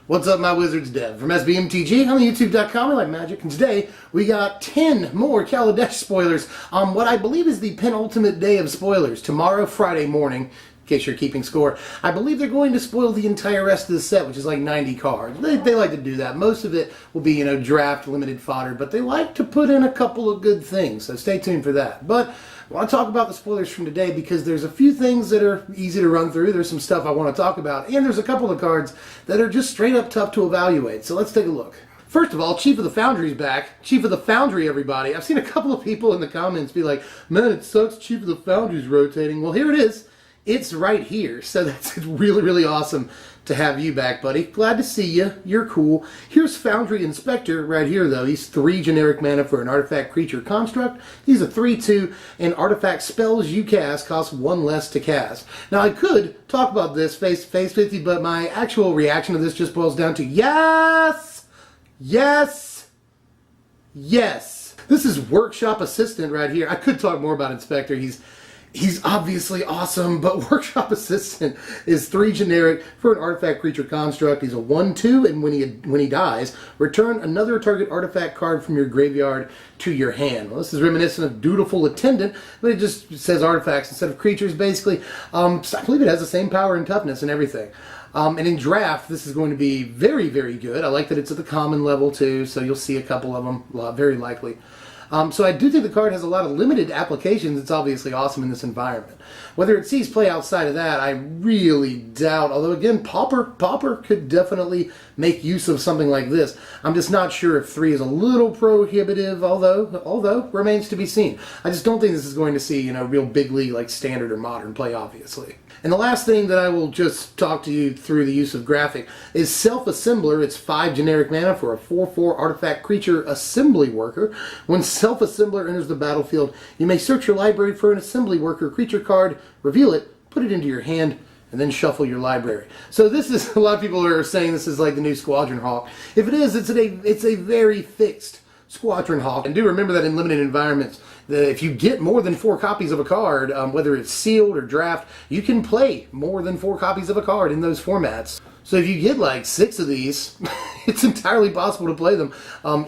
What's up, my wizards? Dev from SBMTG on the YouTube.com. I like magic, and today we got 10 more Kaladesh spoilers on what I believe is the penultimate day of spoilers. Tomorrow, Friday morning, in case you're keeping score, I believe they're going to spoil the entire rest of the set, which is like 90 cards. They like to do that. Most of it will be, draft, limited fodder, but they like to put in a couple of good things, so stay tuned for that. But I want to talk about the spoilers from today because there's a few things that are easy to run through. There's some stuff I want to talk about, and there's a couple of cards that are just straight up tough to evaluate. So let's take a look. First of all, Chief of the Foundry's back. Chief of the Foundry, everybody. I've seen a couple of people in the comments be like, man, it sucks Chief of the Foundry's rotating. Well, here it is. It's right here. So that's really, really awesome to have you back, buddy. Glad to see you. You're cool. Here's Foundry Inspector right here, though. He's 3 generic mana for an artifact creature construct. He's a 3/2, and artifact spells you cast cost 1 less to cast. Now, I could talk about this face 50, but my actual reaction to this just boils down to yes! Yes! Yes! This is Workshop Assistant right here. I could talk more about Inspector. He's obviously awesome, but Workshop Assistant is 3 generic for an artifact creature construct. He's a 1/2, and when he dies, return another target artifact card from your graveyard to your hand. Well, this is reminiscent of Dutiful Attendant, but it just says artifacts instead of creatures, basically. I believe it has the same power and toughness and everything. And in draft, this is going to be very, very good. I like that it's at the common level, too, so you'll see a couple of them, very likely. So I do think the card has a lot of limited applications. It's obviously awesome in this environment. Whether it sees play outside of that, I really doubt. Although, again, Pauper could definitely make use of something like this. I'm just not sure if 3 is a little prohibitive, although remains to be seen. I just don't think this is going to see, real big league like standard or modern play, obviously. And the last thing that I will just talk to you through the use of graphic is Self-Assembler. It's 5 generic mana for a 4/4 artifact creature assembly worker. When Self-Assembler enters the battlefield, you may search your library for an assembly worker creature card, reveal it, put it into your hand, and then shuffle your library. So this is, a lot of people are saying this is like the new Squadron Hawk. If it is, it's a very fixed Squadron Hawk. And do remember that in limited environments, if you get more than 4 copies of a card, whether it's sealed or draft, you can play more than 4 copies of a card in those formats. So if you get like 6 of these, it's entirely possible to play them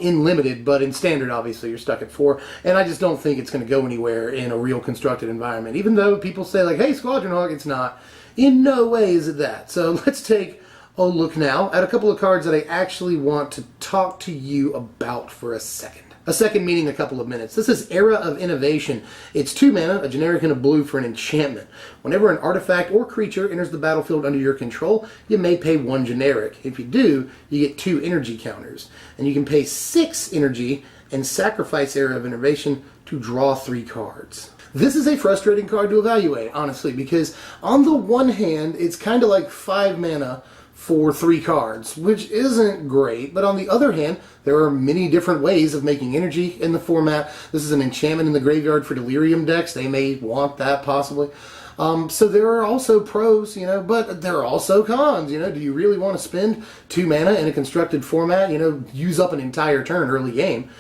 in limited, but in standard, obviously, you're stuck at 4. And I just don't think it's going to go anywhere in a real constructed environment. Even though people say like, hey, Squadron Hawk, it's not. In no way is it that. So let's take a look now at a couple of cards that I actually want to talk to you about for a second. A second meaning a couple of minutes. This is Aire of Innovation. It's 2 mana, a generic and a blue for an enchantment. Whenever an artifact or creature enters the battlefield under your control, you may pay 1 generic. If you do, you get 2 energy counters. And you can pay 6 energy and sacrifice Aire of Innovation to draw 3 cards. This is a frustrating card to evaluate, honestly, because on the one hand, it's kind of like 5 mana for 3 cards, which isn't great, but on the other hand, there are many different ways of making energy in the format. This is an enchantment in the graveyard for Delirium decks. They may want that, possibly. So there are also pros, but there are also cons, Do you really want to spend 2 mana in a constructed format, use up an entire turn early game,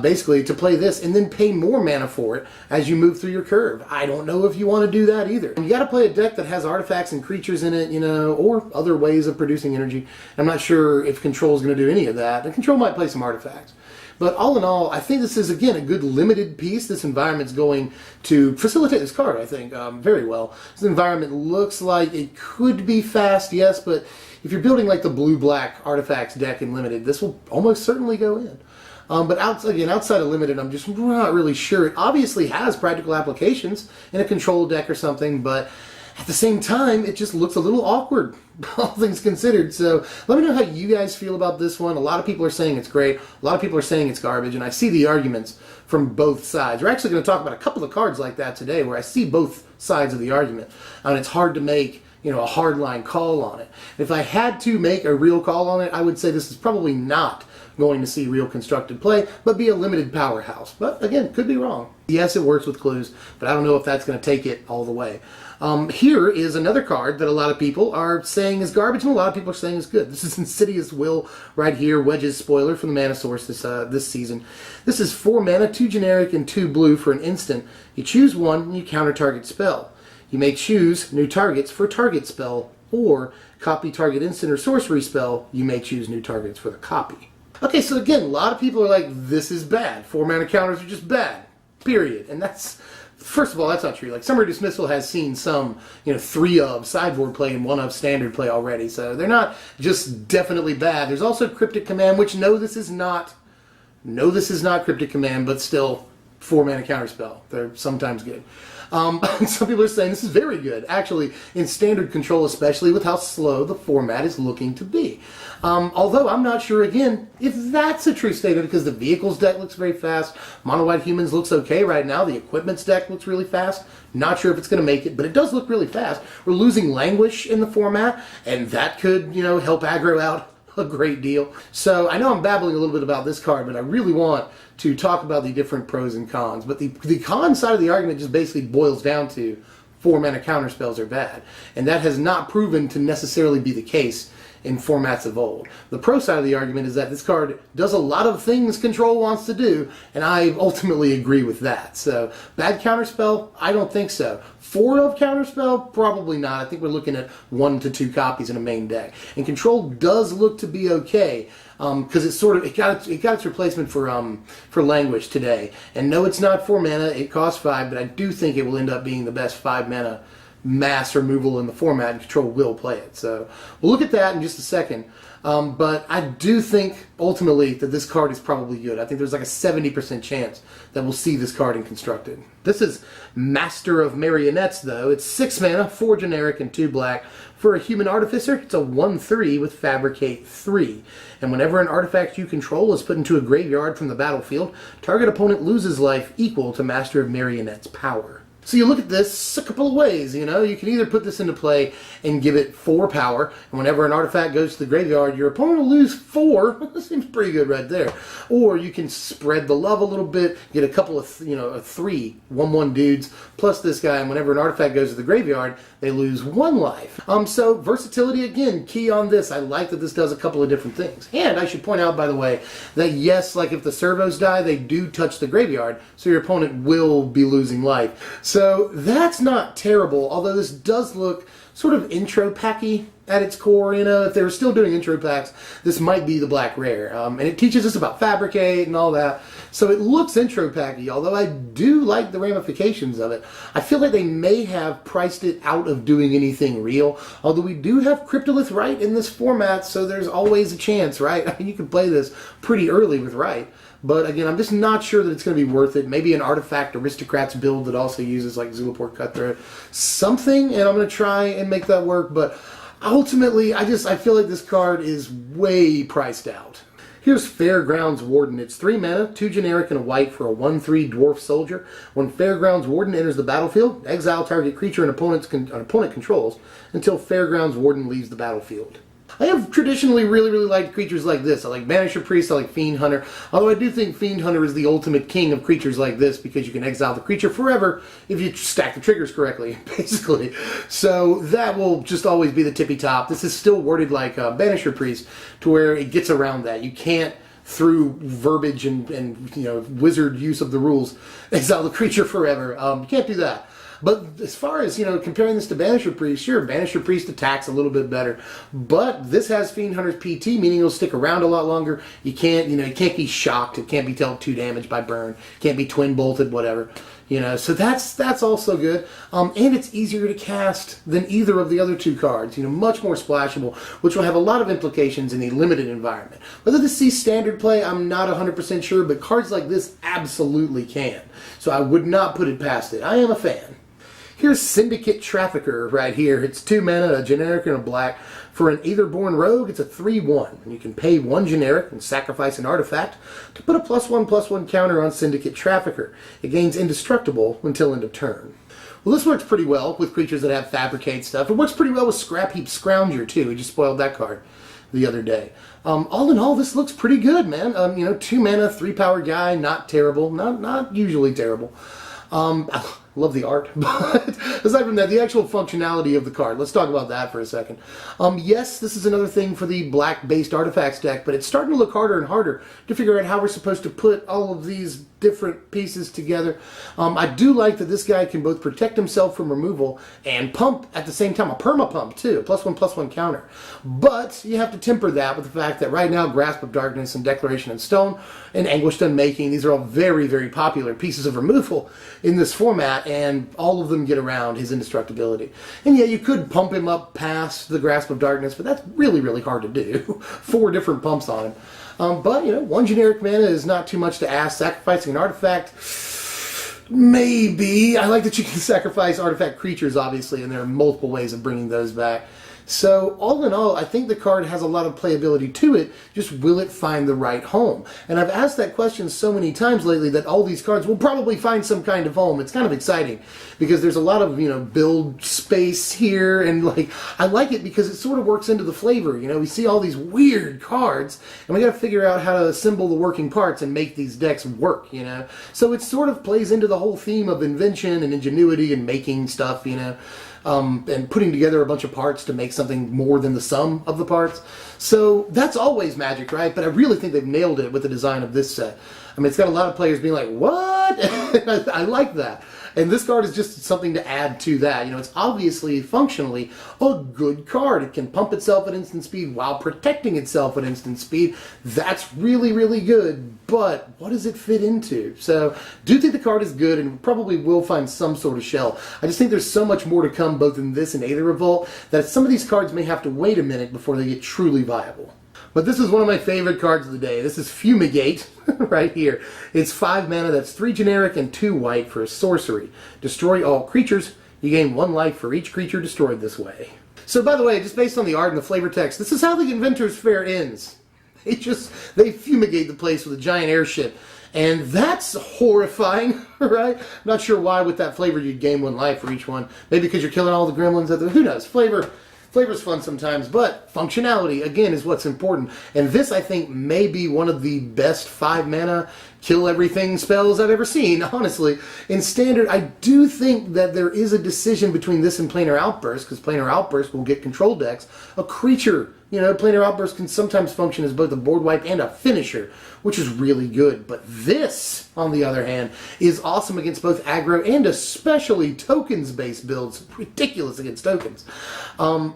basically to play this and then pay more mana for it as you move through your curve? I don't know if you want to do that either. You got to play a deck that has artifacts and creatures in it, or other ways of producing energy. I'm not sure if Control is going to do any of that. And Control might play some artifacts. But all in all, I think this is, again, a good limited piece. This environment's going to facilitate this card, I think, very well. This environment looks like it could be fast, yes, but if you're building like the blue-black artifacts deck in limited, this will almost certainly go in. But outside of limited, I'm just not really sure. It obviously has practical applications in a control deck or something, but at the same time, it just looks a little awkward, all things considered. So let me know how you guys feel about this one. A lot of people are saying it's great. A lot of people are saying it's garbage, and I see the arguments from both sides. We're actually going to talk about a couple of cards like that today where I see both sides of the argument, and it's hard to make a hardline call on it. If I had to make a real call on it, I would say this is probably not going to see real constructed play, but be a limited powerhouse. But again, could be wrong. Yes, it works with clues, but I don't know if that's going to take it all the way. Here is another card that a lot of people are saying is garbage, and a lot of people are saying is good. This is Insidious Will right here, Wedge's spoiler from the Mana Source this season. This is 4 mana, 2 generic, and 2 blue for an instant. You choose one, and you counter target spell. You may choose new targets for target spell or copy target instant or sorcery spell, you may choose new targets for the copy. Okay, so again, a lot of people are like, this is bad. 4-mana counters are just bad, period. And that's, first of all, that's not true. Like, Summary Dismissal has seen some, 3 of sideboard play and 1 of standard play already, so they're not just definitely bad. There's also Cryptic Command, which no, this is not Cryptic Command, but still 4-mana counterspell. They're sometimes good. Some people are saying this is very good, actually, in standard control, especially with how slow the format is looking to be. Although I'm not sure, again, if that's a true statement, because the vehicles deck looks very fast. Mono White Humans looks okay right now. The equipments deck looks really fast. Not sure if it's going to make it, but it does look really fast. We're losing Languish in the format, and that could, help aggro out a great deal. So I know I'm babbling a little bit about this card, but I really want to talk about the different pros and cons. But the con side of the argument just basically boils down to 4-mana counterspells are bad. And that has not proven to necessarily be the case in formats of old. The pro side of the argument is that this card does a lot of things Control wants to do, and I ultimately agree with that. So, bad counterspell? I don't think so. 4 of counterspell? Probably not. I think we're looking at 1 to 2 copies in a main deck. And Control does look to be okay, because it got its replacement for Languish today. And no, it's not 4 mana. It costs 5, but I do think it will end up being the best 5 mana mass removal in the format, and Control will play it. So we'll look at that in just a second. But I do think ultimately that this card is probably good. I think there's like a 70% chance that we'll see this card in Constructed. This is Master of Marionettes, though. It's 6 mana, 4 generic, and 2 black. For a Human Artificer, it's a 1/3 with Fabricate 3. And whenever an artifact you control is put into a graveyard from the battlefield, target opponent loses life equal to Master of Marionette's power. So you look at this a couple of ways, you can either put this into play and give it 4 power, and whenever an artifact goes to the graveyard, your opponent will lose 4. That seems pretty good right there. Or you can spread the love a little bit, get a couple of, 3 1/1 dudes, plus this guy, and whenever an artifact goes to the graveyard, they lose 1 life. So versatility, again, key on this. I like that this does a couple of different things. And I should point out, by the way, that yes, like if the servos die, they do touch the graveyard, so your opponent will be losing life. So that's not terrible, although this does look sort of intro packy at its core. If they were still doing intro packs, this might be the black rare. And it teaches us about Fabricate and all that. So it looks intro packy, although I do like the ramifications of it. I feel like they may have priced it out of doing anything real, although we do have Cryptolith Right in this format, so there's always a chance, right? I mean, you can play this pretty early with Right. But again, I'm just not sure that it's going to be worth it. Maybe an Artifact Aristocrats build that also uses like Zulaport Cutthroat. Something, and I'm going to try and make that work. But ultimately, I feel like this card is way priced out. Here's Fairgrounds Warden. It's 3 mana, 2 generic, and a white for a 1/3 Dwarf Soldier. When Fairgrounds Warden enters the battlefield, exile target creature an opponent controls until Fairgrounds Warden leaves the battlefield. I have traditionally really liked creatures like this. I like Banisher Priest, I like Fiend Hunter, although I do think Fiend Hunter is the ultimate king of creatures like this because you can exile the creature forever if you stack the triggers correctly, basically. So that will just always be the tippy top. This is still worded like Banisher Priest to where it gets around that. You can't, through verbiage and wizard use of the rules, exile the creature forever. You can't do that. But as far as, comparing this to Banisher Priest, sure, Banisher Priest attacks a little bit better. But this has Fiend Hunter's PT, meaning it'll stick around a lot longer. You can't, you can't be shocked. It can't be dealt 2 damage by burn. Can't be twin bolted, whatever. So that's also good. And it's easier to cast than either of the other 2 cards. Much more splashable, which will have a lot of implications in a limited environment. Whether this sees standard play, I'm not 100% sure, but cards like this absolutely can. So I would not put it past it. I am a fan. Here's Syndicate Trafficker right here. It's 2 mana, a generic, and a black. For an Aetherborn Rogue, it's a 3/1. And you can pay 1 generic and sacrifice an artifact to put a +1/+1 counter on Syndicate Trafficker. It gains indestructible until end of turn. Well, this works pretty well with creatures that have Fabricate stuff. It works pretty well with Scrap Heap Scrounger, too. We just spoiled that card the other day. All in all, this looks pretty good, man. 2 mana, 3 power guy, not terrible. Not usually terrible. I love the art, but aside from that, the actual functionality of the card, let's talk about that for a second. Yes, this is another thing for the black-based artifacts deck, but it's starting to look harder and harder to figure out how we're supposed to put all of these different pieces together. I do like that this guy can both protect himself from removal and pump at the same time, a perma pump too, +1/+1 counter. But you have to temper that with the fact that right now Grasp of Darkness and Declaration in Stone and Anguished Unmaking, these are all very, very popular pieces of removal in this format, and all of them get around his indestructibility. And yeah, you could pump him up past the Grasp of Darkness, but that's really, really hard to do. 4 different pumps on him. But, you know, 1 generic mana is not too much to ask. Sacrificing an artifact, maybe. I like that you can sacrifice artifact creatures, obviously, and there are multiple ways of bringing those back. So, all in all, I think the card has a lot of playability to it, just will it find the right home? And I've asked that question so many times lately that all these cards will probably find some kind of home. It's kind of exciting, because there's a lot of, you know, build space here, and like, I like it because it sort of works into the flavor, you know, we see all these weird cards, and we gotta figure out how to assemble the working parts and make these decks work, you know? So it sort of plays into the whole theme of invention and ingenuity and making stuff, you know? And putting together a bunch of parts to make something more than the sum of the parts. So that's always Magic, right? But I really think they've nailed it with the design of this set. I mean, it's got a lot of players being like, what? I like that. And this card is just something to add to that. You know, it's obviously, functionally, a good card. It can pump itself at instant speed while protecting itself at instant speed. That's really, really good. But what does it fit into? So, do think the card is good and probably will find some sort of shell. I just think there's so much more to come both in this and Aether Revolt that some of these cards may have to wait a minute before they get truly viable. But this is one of my favorite cards of the day. This is Fumigate, right here. It's 5 mana, that's 3 generic and 2 white for a sorcery. Destroy all creatures. You gain 1 life for each creature destroyed this way. So by the way, just based on the art and the flavor text, this is how the Inventor's Fair ends. They fumigate the place with a giant airship. And that's horrifying, right? I'm not sure why with that flavor you'd gain 1 life for each one. Maybe because you're killing all the gremlins. Who knows? Flavor's fun sometimes, but functionality, again, is what's important. And this, I think, may be one of the best 5 mana kill everything spells I've ever seen, honestly. In Standard, I do think that there is a decision between this and Planar Outburst, because Planar Outburst will get control decks. A creature, you know, Planar Outburst can sometimes function as both a board wipe and a finisher, which is really good. But this, on the other hand, is awesome against both aggro and especially tokens-based builds. Ridiculous against tokens.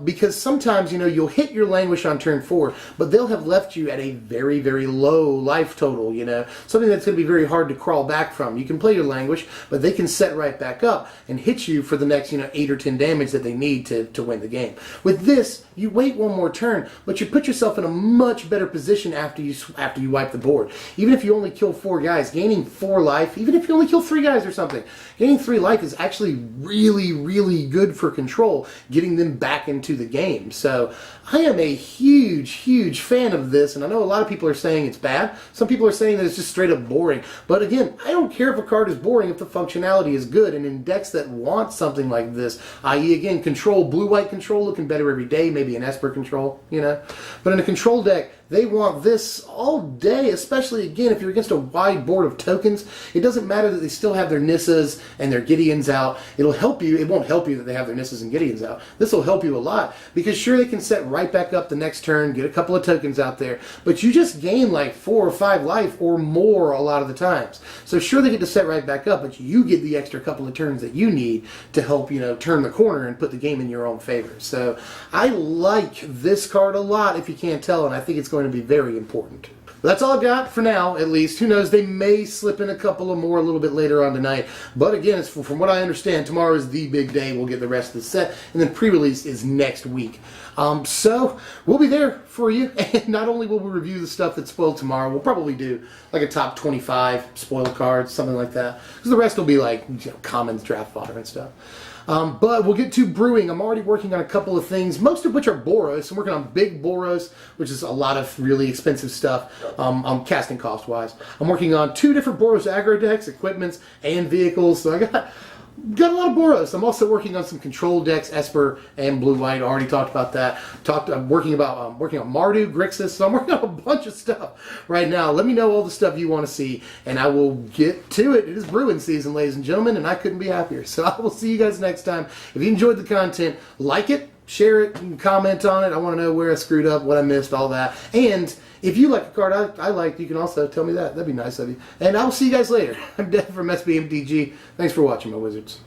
Because sometimes, you know, you'll hit your Languish on turn 4, but they'll have left you at a very, very low life total, you know. Something that's going to be very hard to crawl back from. You can play your Languish, but they can set right back up and hit you for the next, you know, 8 or 10 damage that they need to win the game. With this, you wait 1 more turn, but you put yourself in a much better position after you wipe the board. Even if you only kill 4 guys, gaining 4 life, even if you only kill 3 guys or something, gaining 3 life is actually really, really good for control, getting them back into the game. So I am a huge, huge fan of this, and I know a lot of people are saying it's bad. Some people are saying that it's just straight up boring. But again, I don't care if a card is boring if the functionality is good. And in decks that want something like this, i.e. again, control, blue-white control looking better every day, maybe an Esper control, you know. But in a control deck, they want this all day, especially, again, if you're against a wide board of tokens. It doesn't matter that they still have their Nissas and their Gideons out. It'll help you. It won't help you that they have their Nissas and Gideons out. This will help you a lot, because sure, they can set right back up the next turn, get a couple of tokens out there, but you just gain like 4 or 5 life or more a lot of the times. So sure, they get to set right back up, but you get the extra couple of turns that you need to help, you know, turn the corner and put the game in your own favor. So I like this card a lot, if you can't tell, and I think it's going to be very important. That's all I've got for now, at least. Who knows, they may slip in a couple of more a little bit later on tonight. But again, it's from what I understand, tomorrow is the big day. We'll get the rest of the set, and then pre-release is next week. So we'll be there for you, and not only will we review the stuff that's spoiled tomorrow, we'll probably do like a top 25 spoiled cards, something like that. Because the rest will be like, you know, commons, draft fodder, and stuff. But we'll get to brewing. I'm already working on a couple of things, most of which are Boros. I'm working on big Boros, which is a lot of really expensive stuff, casting cost-wise. I'm working on 2 different Boros aggro decks, equipments, and vehicles. So I got a lot of Boros. I'm also working on some control decks, Esper and Blue-White. Already talked about that. I'm working on Mardu, Grixis. So I'm working on a bunch of stuff right now. Let me know all the stuff you want to see, and I will get to it. It is brewing season, ladies and gentlemen, and I couldn't be happier. So I will see you guys next time. If you enjoyed the content, like it, share it and comment on it. I want to know where I screwed up, what I missed, all that. And if you like a card I liked, you can also tell me that. That'd be nice of you. And I will see you guys later. I'm Dave from SBMTG. Thanks for watching, my wizards.